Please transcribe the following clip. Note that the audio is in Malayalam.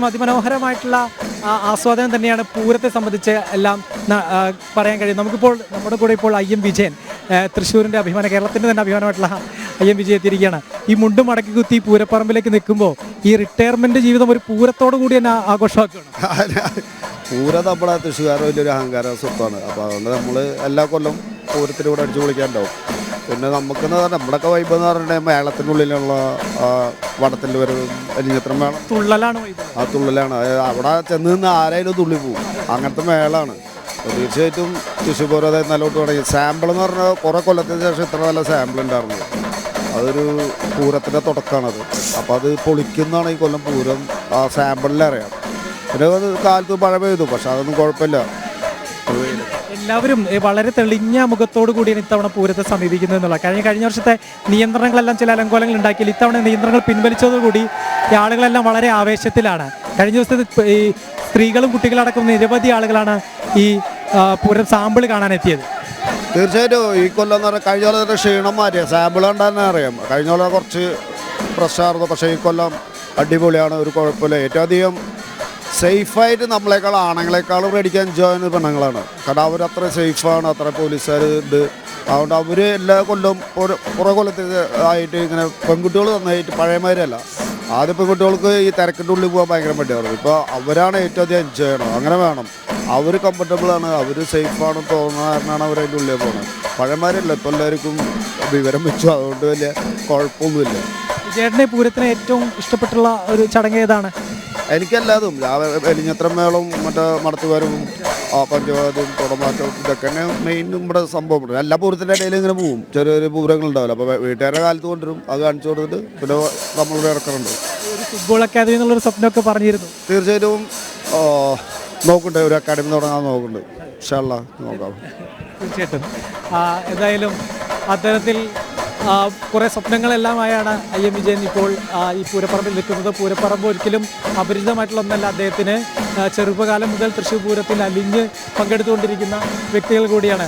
അതിമനോഹരമായിട്ടുള്ള ആസ്വാദനം തന്നെയാണ് പൂരത്തെ സംബന്ധിച്ച് എല്ലാം പറയാൻ കഴിയും. നമുക്കിപ്പോൾ നമ്മുടെ കൂടെ ഇപ്പോൾ IM വിജയൻ, തൃശ്ശൂരിൻ്റെ അഭിമാനം, കേരളത്തിൻ്റെ തന്നെ അഭിമാനമായിട്ടുള്ള IM വിജയൻ എത്തിയിരിക്കുകയാണ്. ഈ മുണ്ടും മടക്കി കുത്തി പൂരപ്പറമ്പിലേക്ക് നിൽക്കുമ്പോൾ ഈ റിട്ടയർമെൻറ്റ് ജീവിതം ഒരു പൂരത്തോടു കൂടി തന്നെ ആഘോഷമാക്കുകയാണ്. പൂരം നമ്മുടെ തൃശ്ശൂർക്കാരുടെ വലിയൊരു അഹങ്കാര സ്വത്താണ്. അപ്പോൾ അതുകൊണ്ട് നമ്മൾ എല്ലാ കൊല്ലം പൂരത്തിലൂടെ അടിച്ചു പൊളിക്കാനുണ്ടാവും. പിന്നെ നമുക്കെന്ന് പറഞ്ഞാൽ നമ്മുടെയൊക്കെ വൈബ് എന്ന് പറഞ്ഞിട്ടുണ്ടെങ്കിൽ മേളത്തിനുള്ളിലുള്ള വടത്തിൽ വരവും എലിഞ്ഞത്രം മേളം തുള്ളലാണ്. ആ തുള്ളലാണ്. അവിടെ ചെന്ന് നിന്ന് ആരായാലും തുള്ളി പോകും. അങ്ങനത്തെ മേളമാണ്. തീർച്ചയായിട്ടും തൃശ്ശൂർ പൂരം അതായത് നല്ലോട്ട് തുടങ്ങി. സാമ്പിൾ എന്ന് പറഞ്ഞാൽ കുറേ കൊല്ലത്തിന് ശേഷം ഇത്ര നല്ല സാമ്പിൾ ഉണ്ടായിരുന്നത്. അതൊരു പൂരത്തിൻ്റെ തുടക്കമാണത്. അപ്പോൾ അത് പൊളിക്കുന്നതാണ് ഈ കൊല്ലം പൂരം. ആ സാമ്പിളിൽ അറിയാം. പിന്നെ അത് കാലത്ത് മഴ പെയ്തു, പക്ഷെ അതൊന്നും കുഴപ്പമില്ല. എല്ലാവരും വളരെ തെളിഞ്ഞ മുഖത്തോടു കൂടിയാണ് ഇത്തവണ പൂരത്തെ സമീപിക്കുന്നത് എന്നുള്ള. കഴിഞ്ഞ വർഷത്തെ നിയന്ത്രണങ്ങളെല്ലാം ചില അലങ്കോലങ്ങൾ ഉണ്ടാക്കിയാൽ ഇത്തവണ നിയന്ത്രണങ്ങൾ പിൻവലിച്ചതോടുകൂടി ഈ ആളുകളെല്ലാം വളരെ ആവേശത്തിലാണ്. കഴിഞ്ഞ ദിവസത്തെ ഈ സ്ത്രീകളും കുട്ടികളടക്കം നിരവധി ആളുകളാണ് ഈ പൂരം സാമ്പിൾ കാണാനെത്തിയത്. തീർച്ചയായിട്ടും ഈ കൊല്ലം എന്ന് പറഞ്ഞാൽ കഴിഞ്ഞ കൊല്ലത്തെ ക്ഷീണം മാറ്റിയ സാമ്പിൾ കണ്ടാൽ തന്നെ അറിയാം. കഴിഞ്ഞ കൊല്ലം കുറച്ച് പ്രശ്നമായിരുന്നു, പക്ഷേ ഈ കൊല്ലം അടിപൊളിയാണ്, ഒരു കുഴപ്പമില്ല. ഏറ്റവും അധികം സേഫായിട്ട് നമ്മളെക്കാൾ ആണുങ്ങളെക്കാളും മേടിക്കാൻ എൻജോയ് ചെയ്യുന്ന പെണ്ണുങ്ങളാണ്. കാരണം അവരത്ര സേഫാണ്, അത്ര പോലീസുകാർ ഉണ്ട്. അതുകൊണ്ട് അവർ എല്ലാ കൊല്ലം കുറേ കൊല്ലത്തിൽ ആയിട്ട് ഇങ്ങനെ പെൺകുട്ടികൾ നന്നായിട്ട് പഴയമാരല്ല. ആദ്യം പെൺകുട്ടികൾക്ക് ഈ തിരക്കിൻ്റെ ഉള്ളിൽ പോകാൻ ഭയങ്കര മടിയായിരുന്നു. ഇപ്പോൾ അവരാണ് ഏറ്റവും അധികം എൻജോയ് ചെയ്യണം. അങ്ങനെ വേണം. അവർ കംഫർട്ടബിളാണ്, അവർ സേഫാണെന്ന് തോന്നുന്ന കാരണമാണ് അവർ അതിൻ്റെ ഉള്ളിൽ പോകുന്നത്. പഴയമാരല്ല, ഇപ്പോൾ എല്ലാവർക്കും വിവരം വെച്ചു. അതുകൊണ്ട് വലിയ കുഴപ്പമൊന്നുമില്ല. ചേട്ടനെ പൂരത്തിന് ഏറ്റവും ഇഷ്ടപ്പെട്ടുള്ള ഒരു ചടങ്ങ് ഏതാണ്? എനിക്കെല്ലാതും എലിഞ്ഞത്രം മേളവും മറ്റേ മടത്തുകാരും പഞ്ചവാദ്യവും കുടമാറ്റവും ഇതൊക്കെ തന്നെ മെയിൻ നമ്മുടെ സംഭവം. എല്ലാ പൂരത്തിൻ്റെ ഇടയിൽ ഇങ്ങനെ പോവും, ചെറിയൊരു പൂരങ്ങൾ ഉണ്ടാവില്ല. അപ്പോൾ വീട്ടുകാരുടെ കാലത്ത് കൊണ്ടുവരും, അത് കാണിച്ചു കൊടുത്തിട്ട് പിന്നെ നമ്മളിവിടെ ഇറക്കാറുണ്ട്. ഒരു ഫുട്ബോൾ അക്കാദമി എന്നുള്ളൊരു സ്വപ്നമൊക്കെ പറഞ്ഞിരുന്നു. തീർച്ചയായിട്ടും നോക്കുന്നുണ്ട്, ഒരു അക്കാദമി തുടങ്ങാൻ നോക്കുന്നുണ്ട്. ഇൻഷാ അല്ലാഹ് നോക്കാം. തീർച്ചയായിട്ടും. എന്തായാലും അത്തരത്തിൽ കുറേ സ്വപ്നങ്ങളെല്ലാമായാണ് IM വിജയൻ ഇപ്പോൾ ഈ പൂരപ്പറമ്പിൽ നിൽക്കുന്നത്. പൂരപ്പറമ്പ് ഒരിക്കലും അപരിചിതമായിട്ടുള്ള ഒന്നല്ല അദ്ദേഹത്തിന്. ചെറുപ്പകാലം മുതൽ തൃശ്ശൂർ പൂരത്തിൽ അലിഞ്ഞ് പങ്കെടുത്തുകൊണ്ടിരിക്കുന്ന വ്യക്തികൾ കൂടിയാണ്.